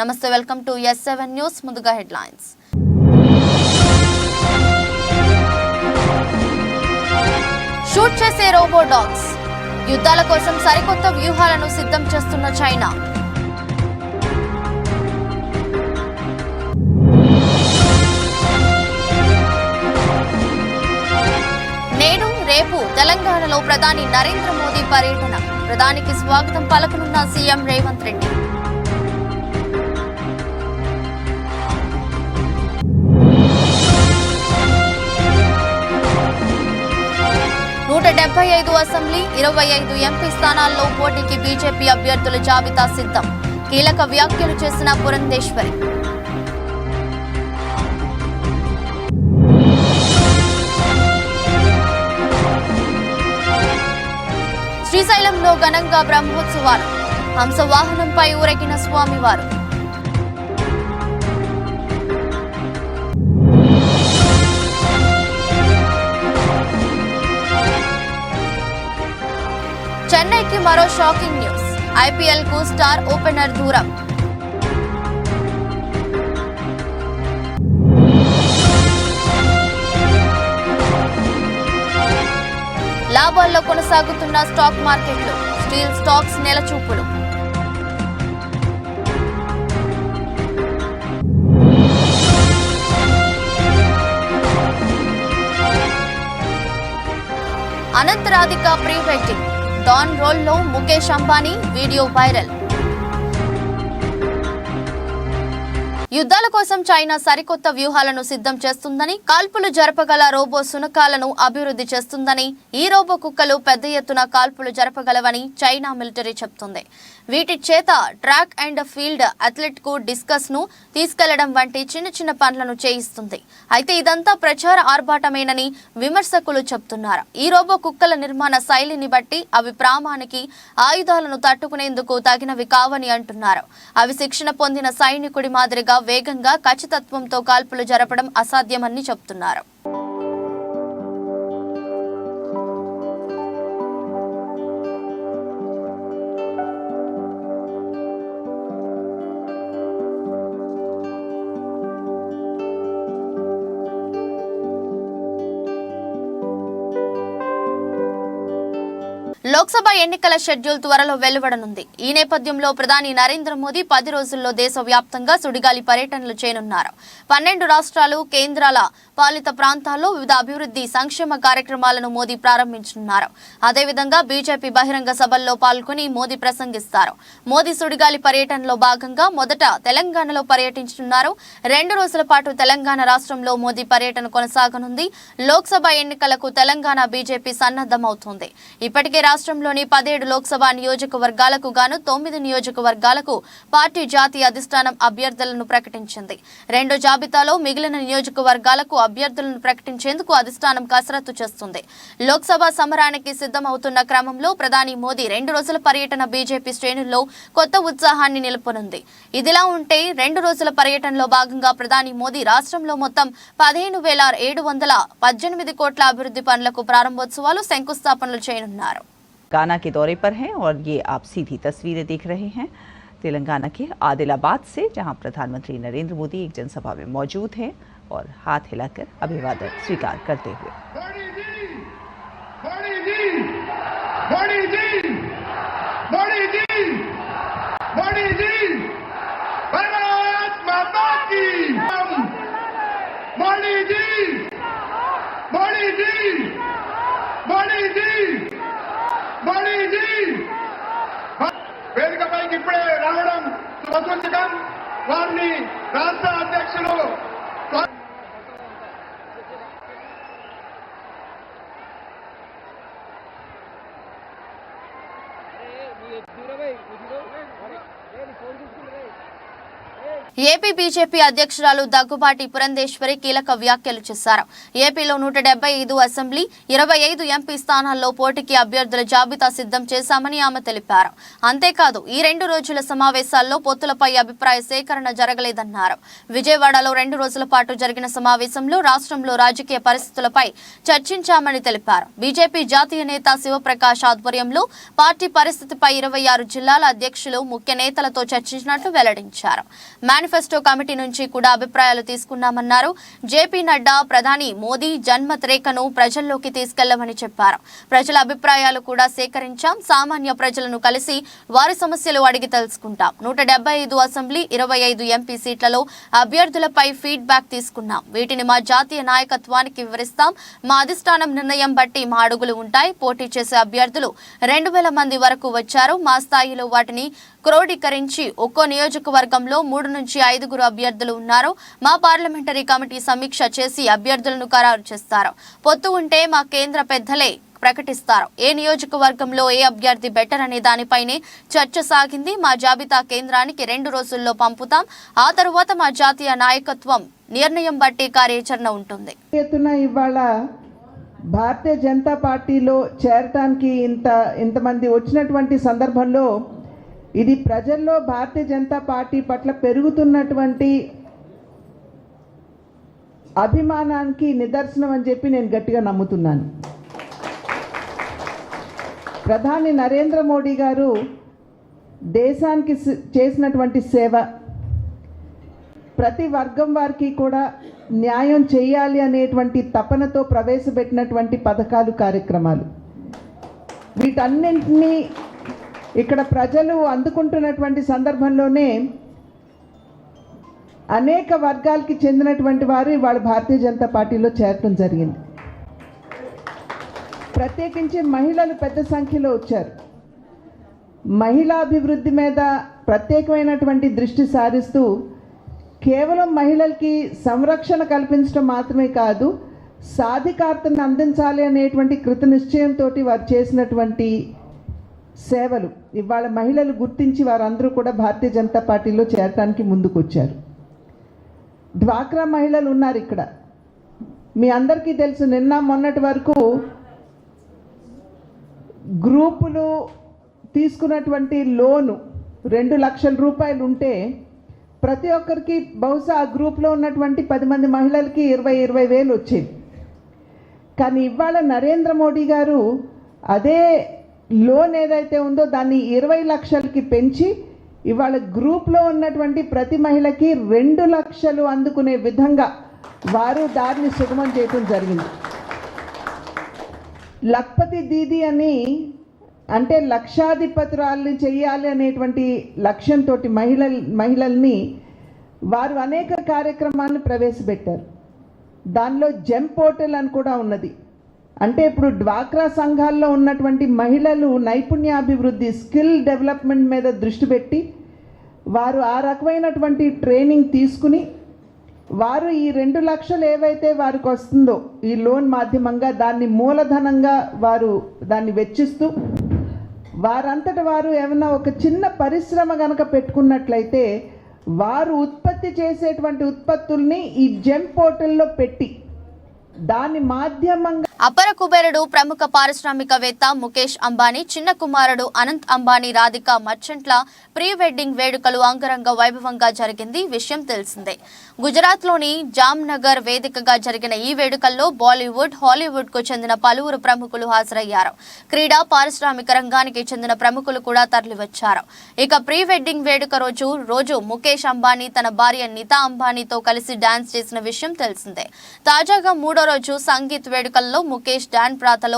నమస్తే, welcome to S7 news. ముందుగా headlines. Shoot చేసే రోబో డాగ్స్. యుద్ధాల కోసం సరికొత్త వ్యూహాలను సిద్ధం చేస్తున్న చైనా. నేడు రేపు తెలంగాణలో ప్రధాని నరేంద్ర మోదీ పర్యటన. ప్రధానికి స్వాగతం పలకనున్న CM Revanth Reddy. 175 assembly 25 MP స్థానాల్లో పోటీకి బీజేపీ అభ్యర్థుల జాబితా సిద్ధం. కీలక వ్యాఖ్యలు చేసిన పురంధేశ్వరి. శ్రీశైలంలో ఘనంగా బ్రహ్మోత్సవాలు. హంసవాహనంపై ఊరేగిన స్వామివారు. చెన్నైకి మరో షాకింగ్ న్యూస్. ఐపీఎల్ కు స్టార్ ఓపెనర్ దూరం. లాభాల్లో కొనసాగుతున్న స్టాక్ మార్కెట్లు. Steel stocks నెలచూపులు. అనంతరాధిక pre wedding. Don రోల్లో ముఖేష్ అంబానీ వీడియో వైరల్. యుద్ధాల కోసం చైనా సరికొత్త వ్యూహాలను సిద్ధం చేస్తుందని, కాల్పులు జరపగల రోబో శునకాలను అభివృద్ధి చేస్తుందని, ఈ రోబో కుక్కలు పెద్ద ఎత్తున కాల్పులు జరపగలవని చైనా మిలిటరీ చెబుతుంది. వీటి చేత ట్రాక్ అండ్ ఫీల్డ్ అథ్లెట్ కు డిస్కస్ ను తీసుకెళ్లడం వంటి చిన్న చిన్న పనులను చేయిస్తుంది. అయితే ఇదంతా ప్రచార ఆర్భాటమేనని విమర్శకులు చెబుతున్నారు. ఈ రోబో కుక్కల నిర్మాణ శైలిని బట్టి అవి ప్రామాణిక ఆయుధాలను తట్టుకునేందుకు తగినవి కావని అంటున్నారు. అవి శిక్షణ పొందిన సైనికుడి మాదిరిగా వేగంగా ఖచ్చితత్వంతో కాల్పులు జరపడం అసాధ్యమని చెబుతున్నారు. లోక్సభ ఎన్నికల షెడ్యూల్ త్వరలో వెలువడనుంది. ఈ నేపథ్యంలో ప్రధాని నరేంద్ర మోదీ 10 రోజుల్లో దేశవ్యాప్తంగా సుడిగాలి పర్యటనలు చేయనున్నారు. 12 రాష్ట్రాలు, కేంద్రాల పాలిత ప్రాంతాల్లో వివిధ అభివృద్ధి సంక్షేమ కార్యక్రమాలను మోదీ ప్రారంభించనున్నారు. అదేవిధంగా బీజేపీ బహిరంగ సభల్లో పాల్గొని మోదీ ప్రసంగిస్తారు. మోదీ సుడిగాలి పర్యటనలో భాగంగా మొదట తెలంగాణలో పర్యటించనున్నారు. 2 రోజుల పాటు తెలంగాణ రాష్ట్రంలో మోదీ పర్యటన కొనసాగనుంది. లోక్సభ ఎన్నికలకు తెలంగాణ బీజేపీ సన్నద్ధమవుతోంది. ఇప్పటికే రాష్ట్రంలోని 17 లోక్సభ నియోజకవర్గాలకు గాను 9 నియోజకవర్గాలకు పార్టీ జాతీయ అధిష్టానం అభ్యర్థులను ప్రకటించింది. రెండో జాబితాలో మిగిలిన నియోజకవర్గాలకు అభ్యర్థులను ప్రకటించేందుకు అధిష్టానం కసరత్తు చేస్తుంది. లోక్సభ సమరానికి సిద్ధమవుతున్న క్రమంలో ప్రధాని మోదీ 2 రోజుల పర్యటన బీజేపీ శ్రేణుల్లో కొత్త ఉత్సాహాన్ని నిలుపునుంది. ఇదిలా ఉంటే 2 రోజుల పర్యటనలో భాగంగా ప్రధాని మోదీ రాష్ట్రంలో మొత్తం 15,718 కోట్ల అభివృద్ధి పనులకు ప్రారంభోత్సవాలు, శంకుస్థాపనలు చేయనున్నారు. तेलंगाना के दौरे पर हैं और ये आप सीधी तस्वीरें देख रहे हैं तेलंगाना के आदिलाबाद से, जहां प्रधानमंत्री नरेंद्र मोदी एक जनसभा में मौजूद हैं और हाथ हिलाकर अभिवादन स्वीकार करते हुए। వేదికపైకి ఇప్పుడే రావడం శుభసూచకం. వారిని రాష్ట్ర అధ్యక్షులు ఏపీ బీజేపీ అధ్యక్షురాలు దగ్గుబాటి పురంధేశ్వరి కీలక వ్యాఖ్యలు చేశారు. ఏపీలో 175 అసెంబ్లీ 25 ఎంపీ స్థానాల్లో పోటీకి అభ్యర్థుల జాబితా సిద్ధం చేశామని ఆమె తెలిపారు. అంతేకాదు ఈ 2 రోజుల సమావేశాల్లో పొత్తులపై అభిప్రాయ సేకరణ జరగలేదన్నారు. విజయవాడలో 2 రోజుల పాటు జరిగిన సమావేశంలో రాష్ట్రంలో రాజకీయ పరిస్థితులపై చర్చించామని తెలిపారు. బీజేపీ జాతీయ నేత శివప్రకాష్ ఆధ్వర్యంలో పార్టీ పరిస్థితిపై 26 జిల్లాల అధ్యక్షులు ముఖ్య నేతలతో చర్చించినట్లు వెల్లడించారు. మేనిఫెస్టో కమిటీ నుంచి కూడా అభిప్రాయాలు తీసుకున్నామన్నారు. జేపీ నడ్డా ప్రధాని మోదీ జన్మత్ రేఖను ప్రజల్లోకి తీసుకెళ్లమని చెప్పారు. ప్రజల అభిప్రాయాలు కూడా సేకరించాం. సామాన్య ప్రజలను కలిసి వారి సమస్యలు అడిగి తెలుసుకుంటాం. 175 అసెంబ్లీ 25 ఎంపీ సీట్లలో అభ్యర్థులపై ఫీడ్బ్యాక్ తీసుకున్నాం. వీటిని మా జాతీయ నాయకత్వానికి వివరిస్తాం. మా అధిష్టానం నిర్ణయం బట్టి మా అడుగులు ఉంటాయి. పోటీ చేసే అభ్యర్థులు 2000 మంది వరకు వచ్చారు. మా స్థాయిలో వాటిని క్రోడీకరించి ఒక్కో నియోజకవర్గంలో 3 నుంచి 5 అభ్యర్థులు ఉన్నారు. మా పార్లమెంటరీ కమిటీ సమీక్ష చేసి అభ్యర్థులను ఖరారు చేస్తారు. పొత్తు ఉంటే మా కేంద్ర పెద్దలే ప్రకటిస్తారు. ఏ నియోజకవర్గంలో ఏ అభ్యర్థి బెటర్ అనే దానిపైనే చర్చ సాగింది. మా జాబితా కేంద్రానికి 2 రోజుల్లో పంపుతాం. ఆ తరువాత మా జాతీయ నాయకత్వం నిర్ణయం బట్టి కార్యాచరణ ఉంటుంది. ఇవాళ భారతీయ జనతా పార్టీలో చేరటానికి ఇంతమంది వచ్చినటువంటి సందర్భంలో ఇది ప్రజల్లో భారతీయ జనతా పార్టీ పట్ల పెరుగుతున్నటువంటి అభిమానానికి నిదర్శనం అని చెప్పి నేను గట్టిగా నమ్ముతున్నాను. ప్రధాని నరేంద్ర మోడీ గారు దేశానికి చేసినటువంటి సేవ, ప్రతి వర్గం వారికి కూడా న్యాయం చేయాలి అనేటువంటి తపనతో ప్రవేశపెట్టినటువంటి పథకాలు, కార్యక్రమాలు, వీటన్నింటినీ ఇక్కడ ప్రజలు అందుకుంటున్నటువంటి సందర్భంలోనే అనేక వర్గాలకి చెందినటువంటి వారు ఇవాళ భారతీయ జనతా పార్టీలో చేరటం జరిగింది. ప్రత్యేకించి మహిళలు పెద్ద సంఖ్యలో వచ్చారు. మహిళా అభివృద్ధి మీద ప్రత్యేకమైనటువంటి దృష్టి సారిస్తూ కేవలం మహిళలకి సంరక్షణ కల్పించడం మాత్రమే కాదు, సాధికారతను అందించాలి అనేటువంటి కృత నిశ్చయంతో వారు చేసినటువంటి సేవలు ఇవాళ మహిళలు గుర్తించి వారందరూ కూడా భారతీయ జనతా పార్టీలో చేరటానికి ముందుకు వచ్చారు. డ్వాక్రా మహిళలు ఉన్నారు ఇక్కడ. మీ అందరికీ తెలుసు, నిన్న మొన్నటి వరకు గ్రూపులు తీసుకున్నటువంటి లోను 2 లక్షల రూపాయలు ఉంటే ప్రతి ఒక్కరికి బహుశా ఆ గ్రూప్లో ఉన్నటువంటి 10 మంది మహిళలకి 20 వేలు వచ్చేది. కానీ ఇవాళ నరేంద్ర మోడీ గారు అదే లోన్ ఏదైతే ఉందో దాన్ని 20 లక్షలకి పెంచి ఇవాళ గ్రూప్లో ఉన్నటువంటి ప్రతి మహిళకి 2 లక్షలు అందుకునే విధంగా వారు దారిని సుగమం చేయడం జరిగింది. లక్పతి దీది అని అంటే లక్షాధిపతురాల్ని చేయాలి అనేటువంటి లక్ష్యంతో మహిళల్ని వారు అనేక కార్యక్రమాలను ప్రవేశపెట్టారు. దానిలో జెమ్ పోర్టల్ అని కూడా ఉన్నది. అంటే ఇప్పుడు డ్వాక్రా సంఘాల్లో ఉన్నటువంటి మహిళలు నైపుణ్యాభివృద్ధి, స్కిల్ డెవలప్మెంట్ మీద దృష్టి పెట్టి వారు ఆ రకమైనటువంటి ట్రైనింగ్ తీసుకుని వారు ఈ 2 లక్షలు ఏవైతే వారికి వస్తుందో ఈ లోన్ మాధ్యమంగా దాన్ని మూలధనంగా వారు దాన్ని వెచ్చిస్తూ వారంతట వారు ఏమన్నా ఒక చిన్న పరిశ్రమ గనక పెట్టుకున్నట్లయితే వారు ఉత్పత్తి చేసేటువంటి ఉత్పత్తుల్ని ఈ జెమ్ పోర్టల్లో పెట్టి దాని మాధ్యమంగా అపర కుబేరుడు ప్రముఖ పారిశ్రామికవేత్త ముఖేష్ అంబానీ చిన్న కుమారుడు అనంత్ అంబానీ రాధిక మర్చెంట్ల ప్రీ వెడ్డింగ్ వేడుకలు అంగరంగ వైభవంగా జరిగింది. విషయం తెలిసిందే. గుజరాత్లోని జామ్నగర్ వేదికగా జరిగిన ఈ వేడుకల్లో బాలీవుడ్, హాలీవుడ్ కు చెందిన పలువురు ప్రముఖులు హాజరయ్యారు. క్రీడా, పారిశ్రామిక రంగానికి చెందిన ప్రముఖులు కూడా తరలివచ్చారు. ఇక ప్రీ వెడ్డింగ్ వేడుక రోజు ముఖేష్ అంబానీ తన భార్య నీతా అంబానీతో కలిసి డాన్స్ చేసిన విషయం తెలిసిందే. తాజాగా 3వ రోజు సంగీత్ వేడుకల్లో ముఖేష్ డాన్ ప్రాతలో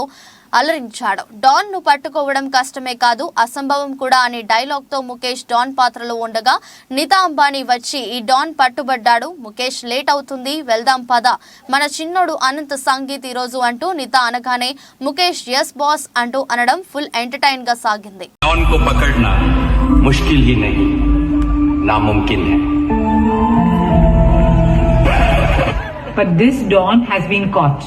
అలరించాడు. డాన్ ను పట్టుకోవడం కష్టమే కాదు, అసంభవం కూడా అనే డైలాగ్ తో ముఖేష్ డాన్ పాత్రలో ఉండగా నీతా అంబానీ వచ్చి ఈ డాన్ పట్టుబడ్డాడు. ముఖేష్ లేట్ అవుతుంది, వెళ్దాం పద, మన చిన్నోడు అనంత్ సంగీత్ ఈ రోజు అంటూ నీతా అనగానే ముఖేష్ ఎస్ బాస్ అంటూ అనడం ఫుల్ ఎంటర్టైన్ గా సాగింది. डॉन को पकड़ना मुश्किल ही नहीं, नामुमकिन है. But this Don has been caught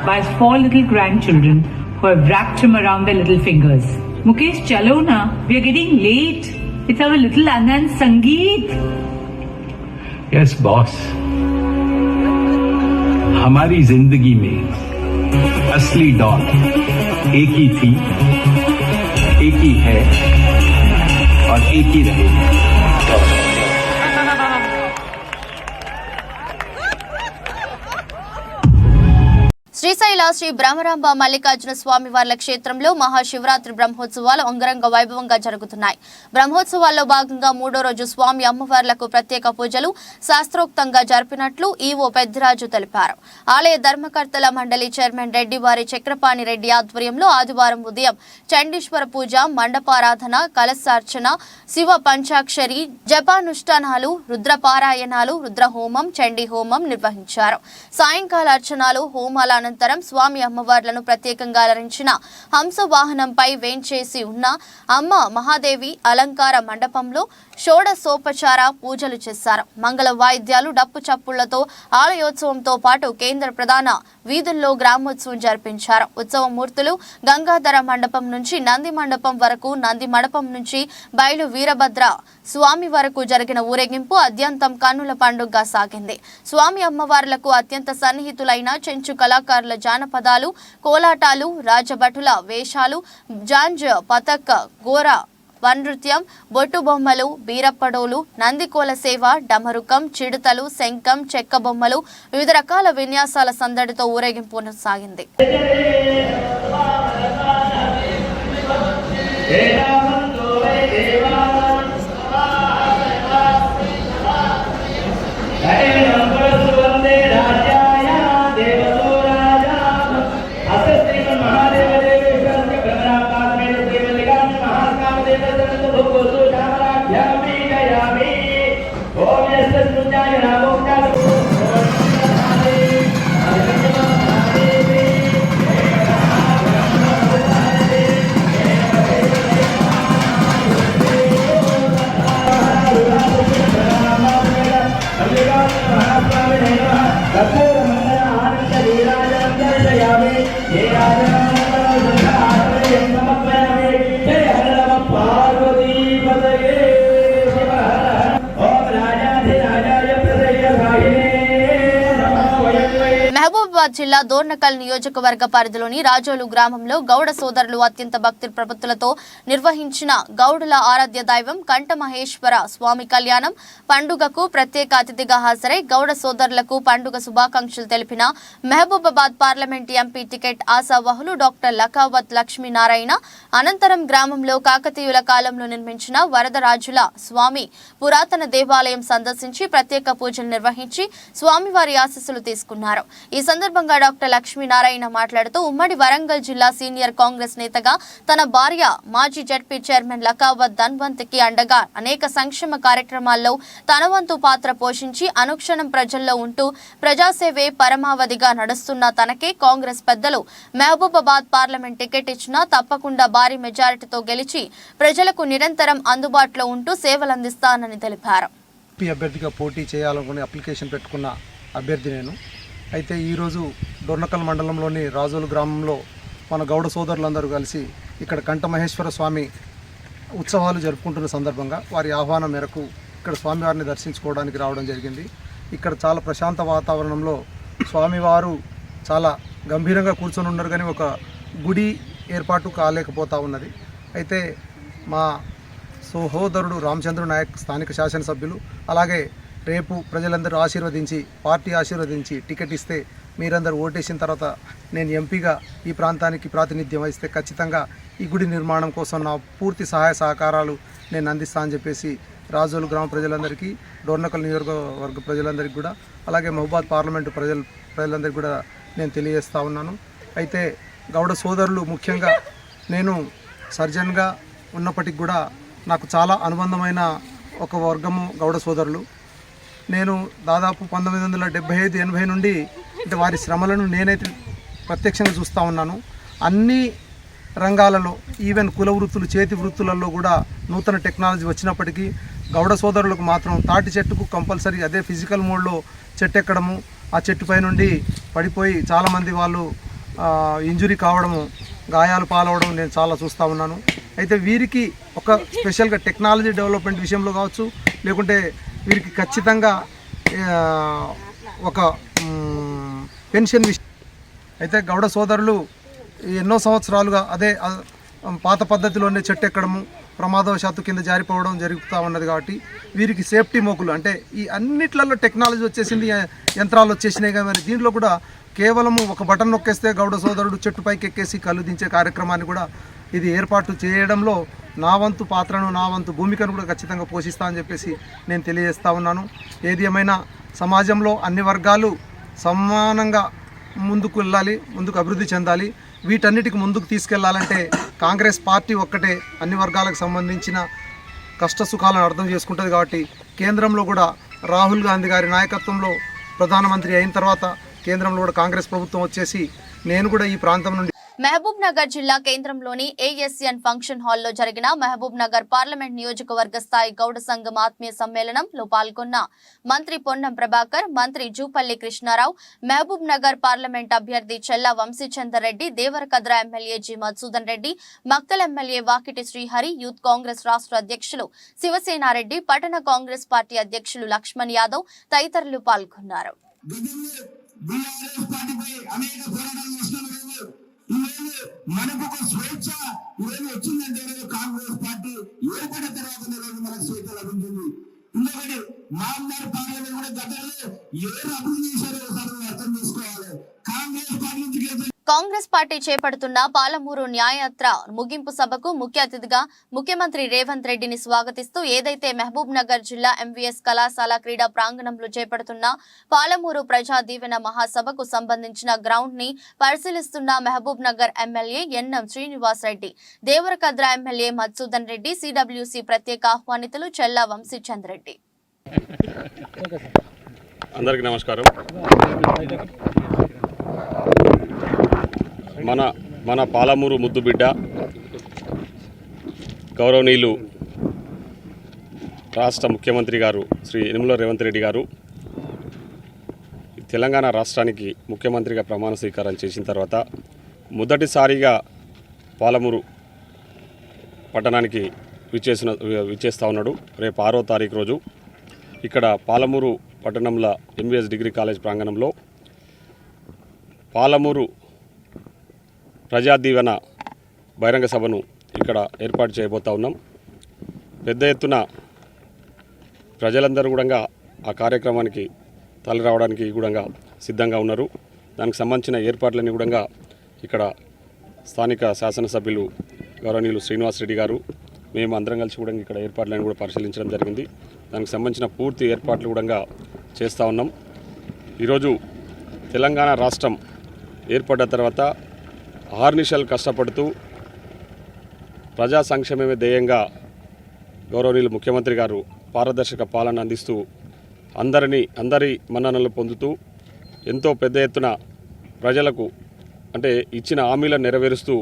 by his 4 little grandchildren who have wrapped him around their little fingers. Mukesh, chalo na, we are getting late. It's our little Anand Sangeet. Yes boss, हमारी जिंदगी में असली don एक ही थी, एक ही है और एक ही रहेगी। శ్రీశైల శ్రీ బ్రహ్మరాంబ మల్లికార్జున స్వామి వార్ల క్షేత్రంలో మహాశివరాత్రి బ్రహ్మోత్సవాలు అంగరంగ వైభవంగా జరుగుతున్నాయి. బ్రహ్మోత్సవాల్లో భాగంగా 3వ రోజు స్వామి అమ్మవార్లకు ప్రత్యేక పూజలు శాస్త్రోక్తంగా జరిపినట్లు ఈవో పెద్దిరాజు తెలిపారు. ఆలయ ధర్మకర్తల మండలి చైర్మన్ రెడ్డివారి చక్రపాణి రెడ్డి ఆధ్వర్యంలో ఆదివారం ఉదయం చండీశ్వర పూజ, మండపారాధన, కలశార్చన, శివ పంచాక్షరి జపానుష్ఠానాలు, రుద్రపారాయణాలు, రుద్రహోమం, చండీ హోమం నిర్వహించారు. సాయంకాల అర్చనాలు, హోమాల అనంతరం స్వామి అమ్మవార్లను ప్రత్యేకంగా అలరించిన హంస వాహనంపై వేంచేసి ఉన్న అమ్మ మహాదేవి అలంకార మండపంలో షోడశోపచార పూజలు చేశారు. మంగళ వాయిద్యాలు, డప్పు చప్పుళ్లతో ఆలయోత్సవంతో పాటు కేంద్ర ప్రధాన వీధుల్లో గ్రామోత్సవం జరిపించారు. ఉత్సవ మూర్తులు గంగాధర మండపం నుంచి నంది మండపం వరకు, నంది మండపం నుంచి బయలు వీరభద్ర స్వామి వరకు జరిగిన ఊరేగింపు అత్యంతం కన్నుల పండుగగా సాగింది. స్వామి అమ్మవార్లకు అత్యంత సన్నిహితులైన చెంచు కళాకారుల జానపదాలు, కోలాటాలు, రాజభటుల వేషాలు, జాంజ్, పతక్, గోర వనృత్యం, బొట్టు బొమ్మలు, బీరప్పడోలు, నందికోల సేవ, డమరుకం, చిడుతలు, శంఖం, చెక్క బొమ్మలు, వివిధ రకాల విన్యాసాల సందడితో ఊరేగింపు సాగింది. మహబూబాబాద్ జిల్లా దోర్నకల్ నియోజకవర్గ పరిధిలోని రాజోలు గ్రామంలో గౌడ సోదరులు అత్యంత భక్తి ప్రపత్తులతో నిర్వహించిన గౌడుల ఆరాధ్య దైవం కంఠమహేశ్వర స్వామి కళ్యాణం పండుగకు ప్రత్యేక అతిథిగా హాజరై గౌడ సోదరులకు పండుగ శుభాకాంక్షలు తెలిపిన మహబూబాబాద్ పార్లమెంట్ ఎంపీ టికెట్ ఆశావహులు డాక్టర్ లకావత్ లక్ష్మీనారాయణ అనంతరం గ్రామంలో కాకతీయుల కాలంలో నిర్మించిన వరదరాజుల స్వామి పురాతన దేవాలయం సందర్శించి ప్రత్యేక పూజలు నిర్వహించి స్వామివారి ఆశీస్సులు తీసుకున్నారు. ఈ సందర్భంగా డాక్టర్ లక్ష్మీనారాయణ మాట్లాడుతూ ఉమ్మడి వరంగల్ జిల్లా సీనియర్ కాంగ్రెస్ నేతగా తన భార్య మాజీ జడ్పీ చైర్మన్ లకావత్ ధన్వంత్కి అండగా అనేక సంక్షేమ కార్యక్రమాల్లో తన వంతు పాత్ర పోషించి అనుక్షణం ప్రజల్లో ఉంటూ ప్రజాసేవే పరమావధిగా నడుస్తున్న తనకే కాంగ్రెస్ పెద్దలు మహబూబాబాద్ పార్లమెంట్ టికెట్ ఇచ్చినా తప్పకుండా భారీ మెజారిటీతో గెలిచి ప్రజలకు నిరంతరం అందుబాటులో ఉంటూ సేవలందిస్తానని తెలిపారు. అభ్యర్థిగా పోటీ చేయాలనుకుని అప్లికేషన్ పెట్టుకున్న అభ్యర్థి నేను. అయితే ఈరోజు డొర్నకల్ మండలంలోని రాజోలు గ్రామంలో మన గౌడ సోదరులందరూ కలిసి ఇక్కడ కంఠమహేశ్వర స్వామి ఉత్సవాలు జరుపుకుంటున్న సందర్భంగా వారి ఆహ్వానం మేరకు ఇక్కడ స్వామివారిని దర్శించుకోవడానికి రావడం జరిగింది. ఇక్కడ చాలా ప్రశాంత వాతావరణంలో స్వామివారు చాలా గంభీరంగా కూర్చొని ఉన్నారు, కానీ ఒక గుడి ఏర్పాటు కాలేకపోతూ ఉన్నది. అయితే మా సహోదరుడు రామచంద్ర నాయక్ స్థానిక శాసనసభ్యులు అలాగే రేపు ప్రజలందరూ ఆశీర్వదించి పార్టీ ఆశీర్వదించి టికెట్ ఇస్తే మీరందరూ ఓటేసిన తర్వాత నేను ఎంపీగా ఈ ప్రాంతానికి ప్రాతినిధ్యం వహిస్తే ఖచ్చితంగా ఈ గుడి నిర్మాణం కోసం నా పూర్తి సహాయ సహకారాలు నేను అందిస్తా అని చెప్పేసి రాజోలు గ్రామ ప్రజలందరికీ, డోర్నకల్ నియోజకవర్గ ప్రజలందరికీ కూడా అలాగే మహబూబాబాద్ పార్లమెంటు ప్రజలందరికీ కూడా నేను తెలియజేస్తూ ఉన్నాను. అయితే గౌడ సోదరులు ముఖ్యంగా నేను సర్జన్గా ఉన్నప్పటికి కూడా నాకు చాలా అనుబంధమైన ఒక వర్గము గౌడ సోదరులు. నేను దాదాపు 1975-80 నుండి అంటే వారి శ్రమలను నేనైతే ప్రత్యక్షంగా చూస్తూ ఉన్నాను. అన్ని రంగాలలో ఈవెన్ కుల వృత్తులు, చేతి వృత్తులలో కూడా నూతన టెక్నాలజీ వచ్చినప్పటికీ గౌడ సోదరులకు మాత్రం తాటి చెట్టుకు కంపల్సరీ అదే ఫిజికల్ మోడ్లో చెట్టు ఎక్కడము, ఆ చెట్టుపై నుండి పడిపోయి చాలామంది వాళ్ళు ఇంజురీ కావడము, గాయాలు పాలవడం నేను చాలా చూస్తూ ఉన్నాను. అయితే వీరికి ఒక స్పెషల్గా టెక్నాలజీ డెవలప్మెంట్ విషయంలో కావచ్చు, లేకుంటే వీరికి ఖచ్చితంగా ఒక పెన్షన్ విషయం అయితే గౌడ సోదరులు ఎన్నో సంవత్సరాలుగా అదే పాత పద్ధతిలోనే చెట్టు ఎక్కడము, ప్రమాదవశాత్తు కింద జారిపోవడం జరుగుతూ ఉన్నది. కాబట్టి వీరికి సేఫ్టీ మోకులు అంటే ఈ అన్నిట్లలో టెక్నాలజీ వచ్చేసింది, యంత్రాలు వచ్చేసినాయి. కానీ మరి దీంట్లో కూడా కేవలము ఒక బటన్ నొక్కేస్తే గౌడ సోదరుడు చెట్టు పైకి ఎక్కేసి కళ్ళు దించే కార్యక్రమాన్ని కూడా ఇది ఏర్పాటు చేయడంలో నా వంతు పాత్రను, నా వంతు భూమికను కూడా ఖచ్చితంగా పోషిస్తా అని చెప్పేసి నేను తెలియజేస్తా ఉన్నాను. ఏది ఏమైనా సమాజంలో అన్ని వర్గాలు సమానంగా ముందుకు వెళ్ళాలి, ముందుకు అభివృద్ధి చెందాలి. వీటన్నిటికి ముందుకు తీసుకెళ్లాలంటే కాంగ్రెస్ పార్టీ ఒక్కటే అన్ని వర్గాలకు సంబంధించిన కష్ట సుఖాలను అర్థం చేసుకుంటుంది. కాబట్టి కేంద్రంలో కూడా రాహుల్ గాంధీ గారి నాయకత్వంలో ప్రధానమంత్రి అయిన తర్వాత కేంద్రంలో కూడా కాంగ్రెస్ ప్రభుత్వం వచ్చేసి నేను కూడా ఈ ప్రాంతం నుండి మహబూబ్ నగర్ జిల్లా కేంద్రంలోని ఏఎస్ఎన్ ఫంక్షన్ హాల్లో జరిగిన మహబూబ్ నగర్ పార్లమెంట్ నియోజకవర్గ స్థాయి గౌడ సంఘం ఆత్మీయ సమ్మేళనంలో పాల్గొన్న మంత్రి పొన్నం ప్రభాకర్, మంత్రి జూపల్లి కృష్ణారావు, మహబూబ్ నగర్ పార్లమెంట్ అభ్యర్థి చెల్లా Vamshichander Reddy, Devarakadra MLA G Madhusudan Reddy, Makthal MLA Vakiti Srihari, youth Congress రాష్ట్ర అధ్యక్షులు శివసేనారెడ్డి, పట్టణ కాంగ్రెస్ పార్టీ అధ్యక్షులు లక్ష్మణ్ యాదవ్ తదితరులు పాల్గొన్నారు. మనకు ఒక స్వేచ్ఛ ఈరోజు వచ్చిందంటే కాంగ్రెస్ పార్టీ ఏర్పడిన తర్వాత మనకు స్వేచ్ఛ లభించింది. ఇంకొకటి మామూలు పార్లమెంట్ కూడా గతంలో ఏ అభివృద్ధి చేశారో ఒకసారి అర్థం చేసుకోవాలి. కాంగ్రెస్ పార్టీ నుంచి కాంగ్రెస్ పార్టీ చేపడుతున్న పాలమూరు న్యాయయాత్ర ముగింపు సభకు ముఖ్య అతిథిగా ముఖ్యమంత్రి రేవంత్ రెడ్డిని స్వాగతిస్తూ ఏదైతే మహబూబ్ నగర్ జిల్లా ఎంవీఎస్ కళాశాల క్రీడా ప్రాంగణంలో చేపడుతున్న పాలమూరు ప్రజా దీవెన మహాసభకు సంబంధించిన గ్రౌండ్ ని పరిశీలిస్తున్న Mahbubnagar MLA N M Srinivas Reddy, Devarakadra MLA Madhusudan Reddy, CWC ప్రత్యేక ఆహ్వానితులు చెల్లా వంశీచంద్ రెడ్డి. అందరికీ నమస్కారం. మన పాలమూరు ముద్దుబిడ్డ గౌరవనీయులు రాష్ట్ర ముఖ్యమంత్రి గారు శ్రీ యనమల రేవంత్ రెడ్డి గారు తెలంగాణ రాష్ట్రానికి ముఖ్యమంత్రిగా ప్రమాణ స్వీకారం చేసిన తర్వాత మొదటిసారిగా పాలమూరు పట్టణానికి విచ్చేస్తూ ఉన్నాడు. రేపు 6వ తారీఖు రోజు ఇక్కడ పాలమూరు పట్టణంలో ఎంవీఎస్ డిగ్రీ కాలేజ్ ప్రాంగణంలో పాలమూరు ప్రజా దీవెన బహిరంగ సభను ఇక్కడ ఏర్పాటు చేయబోతా ఉన్నాం. పెద్ద ఎత్తున ప్రజలందరూ కూడా ఆ కార్యక్రమానికి తరలి రావడానికి కూడా సిద్ధంగా ఉన్నారు. దానికి సంబంధించిన ఏర్పాట్లన్నీ కూడా ఇక్కడ స్థానిక శాసనసభ్యులు గౌరవనీయులు శ్రీనివాస్ రెడ్డి గారు మేము అందరం కలిసి కూడా ఇక్కడ ఏర్పాట్లను కూడా పరిశీలించడం జరిగింది. దానికి సంబంధించిన పూర్తి ఏర్పాట్లు కూడా చేస్తూ ఉన్నాం. ఈరోజు తెలంగాణ రాష్ట్రం ఏర్పడ్డ తర్వాత ఆర్నిషల్ కష్టపడుతూ ప్రజా సంక్షేమమే ధ్యేయంగా గౌరవనీయులు ముఖ్యమంత్రి గారు పారదర్శక పాలన అందిస్తూ అందరి మన్ననలు పొందుతూ ఎంతో పెద్ద ఎత్తున ప్రజలకు అంటే ఇచ్చిన హామీలను నెరవేరుస్తూ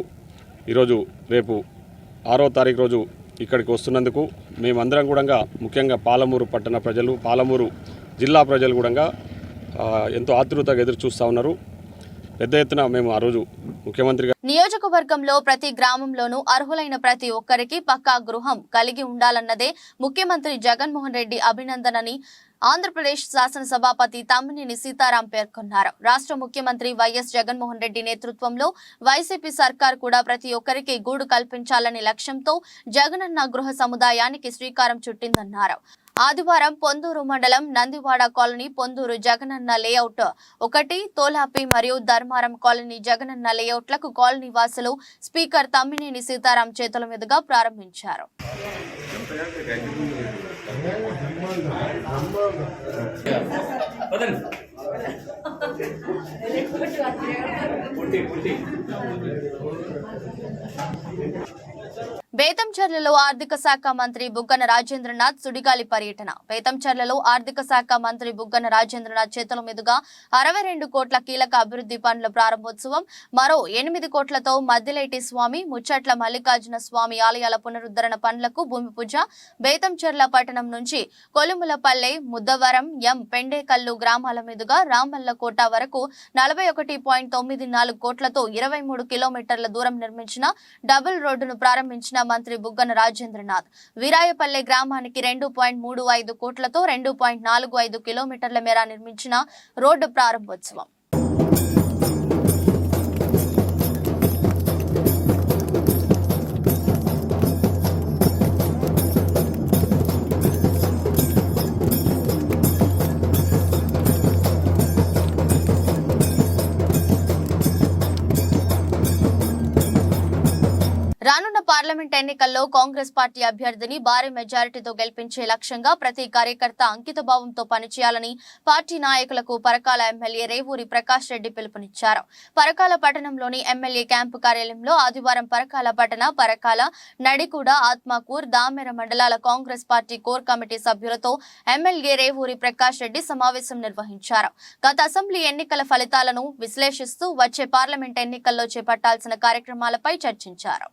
ఈరోజు రేపు 6వ తారీఖు రోజు ఇక్కడికి వస్తున్నందుకు మేమందరం కూడా ముఖ్యంగా పాలమూరు పట్టణ ప్రజలు, పాలమూరు జిల్లా ప్రజలు కూడా ఎంతో ఆతృతగా ఎదురు చూస్తూ ఉన్నారు. పెద్ద ఎత్తున మేము ఆ రోజు ముఖ్యమంత్రి నియోజకవర్గంలో ప్రతి గ్రామంలోనూ అర్హులైన ప్రతి ఒక్కరికి పక్కా గృహం కలిగి ఉండాలన్నదే ముఖ్యమంత్రి జగన్మోహన్ రెడ్డి అభినందనని ఆంధ్రప్రదేశ్ శాసనసభాపతి తమ్మినేని సీతారాం పేర్కొన్నారు. రాష్ట్ర ముఖ్యమంత్రి వైఎస్ జగన్మోహన్ రెడ్డి నేతృత్వంలో వైసీపీ సర్కార్ కూడా ప్రతి ఒక్కరికి గూడు కల్పించాలనే లక్ష్యంతో జగనన్న గృహ సముదాయానికి శ్రీకారం చుట్టిందన్నారు. ఆదివారం పొందూరు మండలం నందివాడ కాలనీ పొందూరు జగనన్న లేఅవుట్ 1, తోలాపి మరియు ధర్మారం కాలనీ జగనన్న లేఅవుట్లకు కాలనీ వాసులు స్పీకర్ తమ్మినేని సీతారాం చేతుల మీదుగా ప్రారంభించారు. బేతంచెర్లలో ఆర్థిక శాఖ మంత్రి బుగ్గన రాజేంద్రనాథ్ సుడిగాలి పర్యటన. బేతంచెర్లలో ఆర్థిక శాఖ మంత్రి బుగ్గన రాజేంద్రనాథ్ చేతుల మీదుగా 62 కోట్ల కీలక అభివృద్ధి పనుల ప్రారంభోత్సవం, మరో 8 కోట్లతో మద్దిలేటి స్వామి, ముచ్చట్ల మల్లికార్జున స్వామి ఆలయాల పునరుద్ధరణ పనులకు భూమి పూజ. బేతంచెర్ల పట్టణం నుంచి కొలుములపల్లె, ముద్దవరం, ఎం పెండేకల్లు గ్రామాల మీదుగా మీదుగా రామల్లకోట వరకు 41.94 కోట్లతో 23 కిలోమీటర్ల దూరం నిర్మించిన డబుల్ రోడ్డును ప్రారంభించిన మంత్రి బుగ్గన రాజేంద్రనాథ్. వీరాయపల్లె గ్రామానికి 2.35 కోట్లతో 2.45 కిలోమీటర్ల మేర నిర్మించిన రోడ్డు ప్రారంభోత్సవం. రానున్న పార్లమెంట్ ఎన్నికల్లో కాంగ్రెస్ పార్టీ అభ్యర్థిని భారీ మెజారిటీతో గెలిపించే లక్ష్యంగా ప్రతి కార్యకర్త అంకితభావంతో పనిచేయాలని పార్టీ నాయకులకు పరకాల ఎమ్మెల్యే రేవూరి ప్రకాష్ రెడ్డి పిలుపునిచ్చారు. పరకాల పట్టణంలోని ఎమ్మెల్యే క్యాంపు కార్యాలయంలో ఆదివారం పరకాల పట్టణ, పరకాల, నడికూడ, ఆత్మకూర్, దామెర మండలాల కాంగ్రెస్ పార్టీ కోర్ కమిటీ సభ్యులతో ఎమ్మెల్యే రేవూరి ప్రకాష్ రెడ్డి సమావేశం నిర్వహించారు. గత అసెంబ్లీ ఎన్నికల ఫలితాలను విశ్లేషిస్తూ వచ్చే పార్లమెంట్ ఎన్నికల్లో చేపట్టాల్సిన కార్యక్రమాలపై చర్చించారు.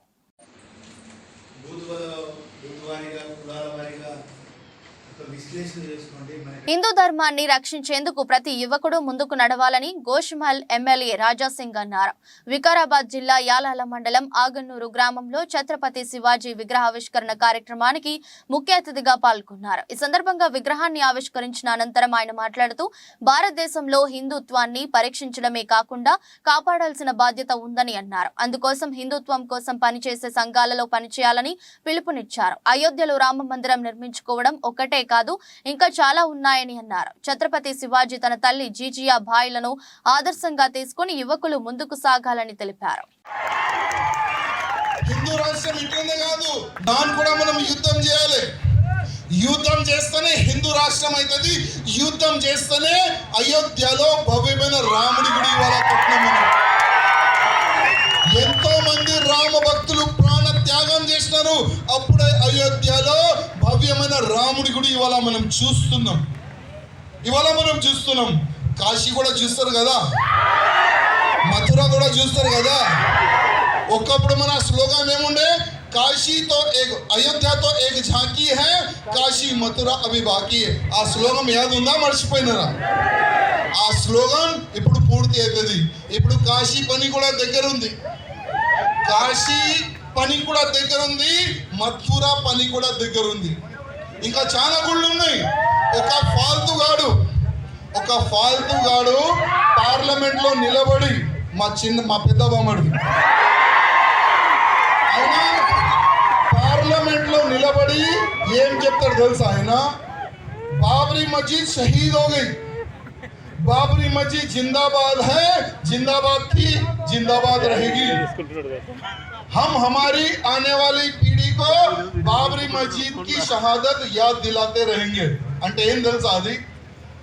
హిందూ ధర్మాన్ని రక్షించేందుకు ప్రతి యువకుడు ముందుకు నడవాలని గోషిమల్ ఎమ్మెల్యే రాజాసింగ్ అన్నారు. వికారాబాద్ జిల్లా యాలాల మండలం ఆగన్నూరు గ్రామంలో ఛత్రపతి శివాజీ విగ్రహావిష్కరణ కార్యక్రమానికి ముఖ్య అతిథిగా పాల్గొన్నారు. ఈ సందర్భంగా విగ్రహాన్ని ఆవిష్కరించిన అనంతరం ఆయన మాట్లాడుతూ భారతదేశంలో హిందుత్వాన్ని పరీక్షించడమే కాకుండా కాపాడాల్సిన బాధ్యత ఉందని అన్నారు. అందుకోసం హిందుత్వం కోసం పనిచేసే సంఘాలలో పనిచేయాలని పిలుపునిచ్చారు. అయోధ్యలో రామ మందిరం నిర్మించుకోవడం ఒక్కటే కాదు, ఇంకా చాలా ఉన్నాయని అన్నారు. ఛత్రపతి శివాజీ తన తల్లి జీజియా భాయ్లను ఆదర్శంగా తీసుకుని యువకులు ముందుకు సాగాలని తెలిపారు. హిందూ రాష్ట్రం ఇట్లనే కాదు, దాన్ని కూడా మనం యుద్ధం చేయాలి. యుద్ధం చేస్తేనే హిందూ రాష్ట్రం అవుతుంది. యుద్ధం చేస్తేనే అయోధ్యలో భవ్యమైన రాముడి గుడి ఇవాళ కట్టినాం మనం. ఎంతో మంది రామ భక్తులు ప్రాణ త్యాగం చేసినారు. అప్పుడే అయోధ్యలో భవ్యమైన రాముడి గుడి ఇవాళ మనం చూస్తున్నాం. కాశీ కూడా చూస్తారు కదా, మథుర కూడా చూస్తారు కదా. ఒకప్పుడు మన స్లోగన్ ఏముండే, కాశీతో ఏక్ అయోధ్యతో ఏక్ ఝాకీ హై, కాశీ మథుర అభి బాకీ. ఆ స్లోగన్ యాద్ ఉందా, మర్చిపోయినారా? ఆ స్లోగన్ ఇప్పుడు పూర్తి అవుతుంది. ఇప్పుడు కాశీ పని కూడా దగ్గర ఉంది, మథుర పని కూడా దగ్గర ఉంది. ఇంకా చాలా గుళ్ళు ఉన్నాయి. ఒక ఫాల్తుగాడు పార్లమెంట్ లో నిలబడి మా పెద్ద బామ్మడి ఆయన పార్లమెంట్ లో నిలబడి ఏం చెప్తాడు తెలుసా? ఆయన బాబరీ మస్జిద్ షహీద్ హో గయి, बाबरी मस्जिद जिंदाबाद है, जिंदाबाद थी, जिंदाबाद रहेगी. हम हमारी आने वाली पीढ़ी को बाबरी मस्जिद की शहादत याद दिलाते रहेंगे. అంటే ఏం తెలుసా అది?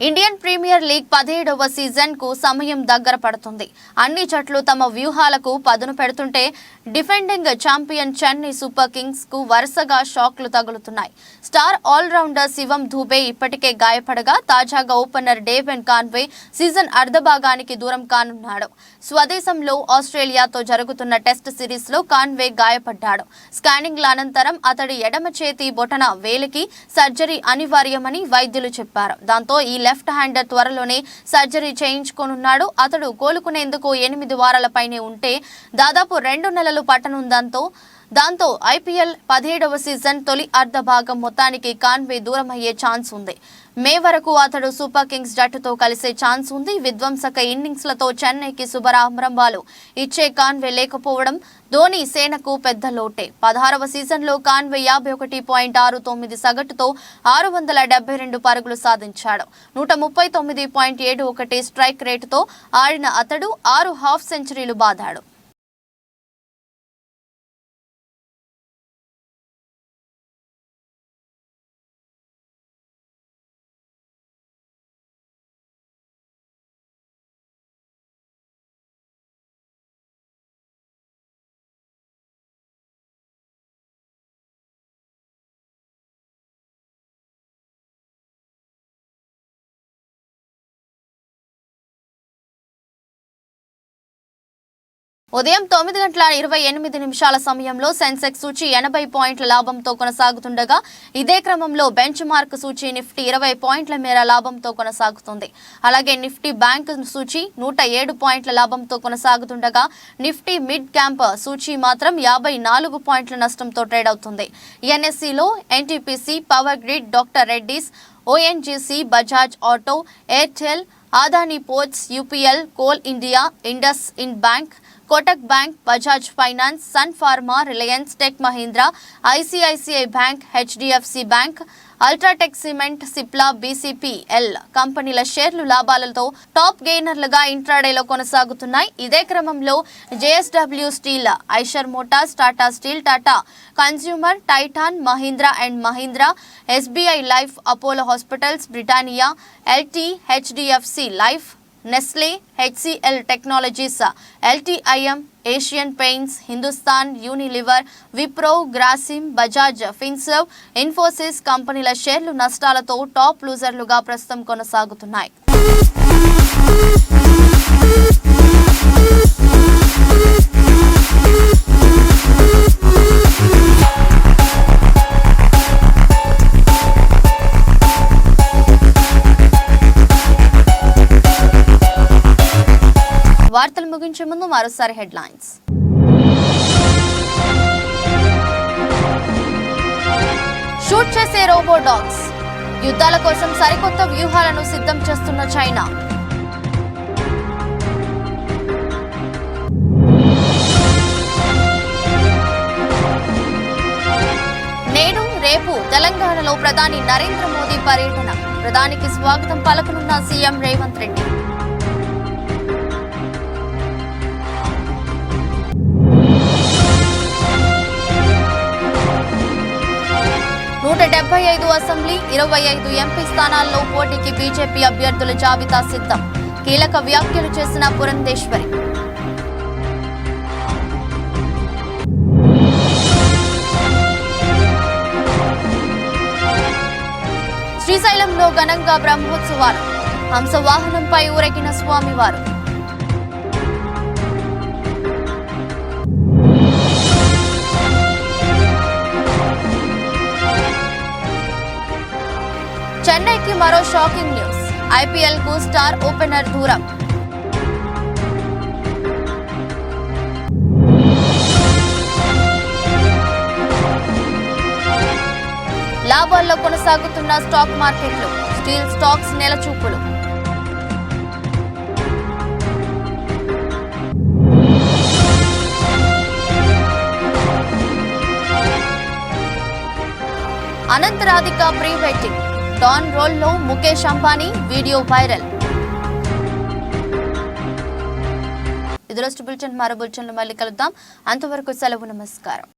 ఇండియన్ ప్రీమియర్ లీగ్ 17వ సీజన్ కు సమయం దగ్గర పడుతుంది. అన్ని జట్లు తమ వ్యూహాలకు పదును పెడుతుంటే defending champion Chennai super Kings కు వరుసగా షాక్లు తగులుతున్నాయి. స్టార్ ఆల్రౌండర్ శివం దుబే ఇప్పటికే గాయపడగా తాజాగా ఓపెనర్ డేవెన్ కాన్వే సీజన్ అర్ధభాగానికి దూరం కానున్నాడు. స్వదేశంలో ఆస్ట్రేలియాతో జరుగుతున్న టెస్ట్ సిరీస్ లో కాన్వే గాయపడ్డాడు. స్కానింగ్ల అనంతరం అతడి ఎడమ చేతి బొటన వేలికి సర్జరీ అనివార్యమని వైద్యులు చెప్పారు. దాంతో ఈ లెఫ్ట్ హ్యాండర్ త్వరలోనే సర్జరీ చేయించుకోనున్నాడు. అతడు కోలుకునేందుకు 8 వారాల పైనే ఉంటే దాదాపు 2 నెలలు దాంతో ఐపీఎల్ 17వ సీజన్ తొలి అర్ధ భాగం మొత్తానికి కాన్వే దూరమయ్యే ఛాన్స్ ఉంది. మే వరకు అతడు సూపర్ కింగ్స్ జట్టుతో కలిసే ఛాన్స్ ఉంది. విధ్వంసక ఇన్నింగ్స్లతో చెన్నైకి శుభారంభాలు ఇచ్చే కాన్వే లేకపోవడం ధోని సేనకు పెద్ద లోటే. 16వ సీజన్లో కాన్వే 51.69 సగటుతో 672 పరుగులు సాధించాడు. 139.71 స్ట్రైక్ రేటుతో ఆడిన అతడు 6 హాఫ్ సెంచరీలు బాదాడు. ఉదయం 9:28 సమయంలో సెన్సెక్స్ సూచి 80 పాయింట్ల లాభంతో కొనసాగుతుండగా ఇదే క్రమంలో బెంచ్ మార్క్ సూచి నిఫ్టీ 20 పాయింట్ల మేర లాభంతో కొనసాగుతుంది. అలాగే నిఫ్టీ బ్యాంక్ సూచి 107 పాయింట్ల లాభంతో కొనసాగుతుండగా నిఫ్టీ మిడ్ క్యాంప్ సూచి మాత్రం 54 పాయింట్ల నష్టంతో ట్రేడ్ అవుతుంది. ఎన్ఎస్సిలో NTPC, power grid, doctor Reddy's, ONGC, Bajaj auto, Airtel, Adani ports, UPL, coal India, IndusInd bank, Kotak bank, Bajaj finance, Sun Pharma, Reliance, Tech Mahindra, ICICI bank, HDFC bank, UltraTech cement, Cipla, BCPL కంపెనీల షేర్లు లాభాలతో టాప్ గెయినర్లుగా ఇంట్రాడేలో కొనసాగుతున్నాయి. ఇదే క్రమంలో JSW steel, Eicher motors, Tata steel, Tata consumer, Titan, Mahindra and Mahindra, SBI life, Apollo hospitals, Britannia, LT, HDFC life, Nestle, HCl technologies, LTIM, Asian paints, Hindustan Unilever, Wipro, Grasim, Bajaj Finserv, Infosys కంపెనీల షేర్లు నష్టాలతో టాప్ లూజర్లుగా ప్రస్తుతం కొనసాగుతున్నాయి. వార్తలు ముగించే ముందు మరోసారి హెడ్లైన్స్. షూట్ చేసే రోబో డాగ్స్, యుద్ధాల కోసం సరికొత్త వ్యూహాలను సిద్ధం చేస్తున్న చైనా. నేడు రేపు తెలంగాణలో ప్రధాని నరేంద్ర మోదీ పర్యటన, ప్రధానికి స్వాగతం పలకనున్న CM Revanth Reddy. 175 assembly, 25 MP స్థానాల్లో పోటీకి బీజేపీ అభ్యర్థుల జాబితా సిద్ధం. కీలక వ్యాఖ్యలు చేసిన పురంధేశ్వరి. శ్రీశైలంలో ఘనంగా బ్రహ్మోత్సవాలు, హంసవాహనంపై ఊరేగిన స్వామివారు. చెన్నైకి మరో షాకింగ్ న్యూస్, ఐపీఎల్ కు స్టార్ ఓపెనర్ దూరం. లాభాల్లో కొనసాగుతున్న స్టాక్ మార్కెట్లు, steel stocks నెలచూపులు. అనంతరాధిక pre wedding, don రోల్లో ముఖేష్ అంబానీ వీడియో వైరల్. ఇది రోజు బులెటిన్. మరో బులెటిన్లో మళ్ళీ కలుద్దాం. అంతవరకు సెలవు, నమస్కారం.